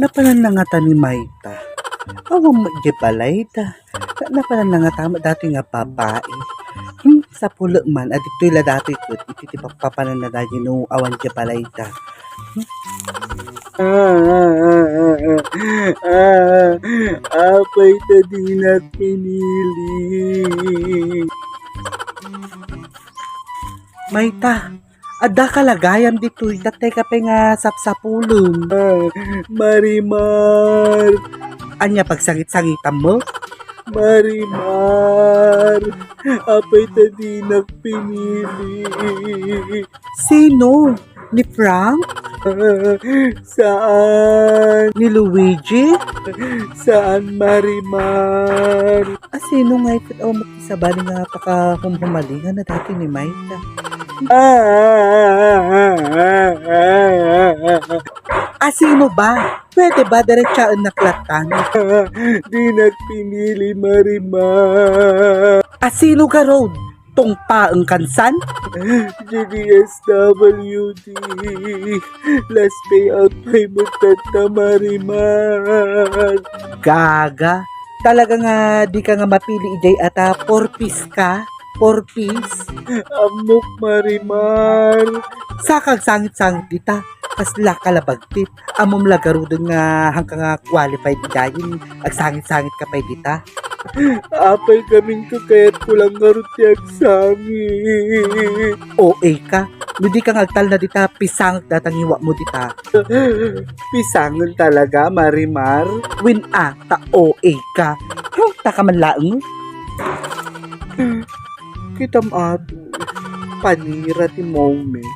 Napalan na nga ta ni Maita. Awang magjibalay ta. Napalan na nga tama dati nga babae. Sa pulo man, adito'y la dati ko, ititipapapanan na dati no awan jibalay ta. Apay ta di na pinili. Maita, ada kalagayam dito, itatay ka pa nga sapsapulong. Marimar. Anya pagsangit-sangitan mo? Marimar, apay ta di nagpinili. Sino? Ni Frank? Saan? Ni Luigi? Saan, Marimar? Sino nga ito? Makisabali nga pakahumalingan na dati ni Maita. Sino ba? Pwede ba diretsaan naklatan? Di nagpinili, Marimar. Sino ka road? Tong paang kansan? GDSWD. Last payout may mutata, Marimar. Gaga. Talaga nga di ka nga mapili ijay ata 4-piece ka? 4-piece? Amok, Marimar. Sakag sangit-sangit dita. Kasla kalabagtit. Amom lagarudon nga hanggang nga qualified dayin. Agsangit-sangit ka pa dita. Apay gamin ko kaya't kulang garut yung sangit. OA ka. Hindi ka ngagtal na dita. Pisang datangiwa mo dita. Pisangon talaga, Marimar. Win ta OA ka. Taka man laeng. Kitam ato. Panira ti moment.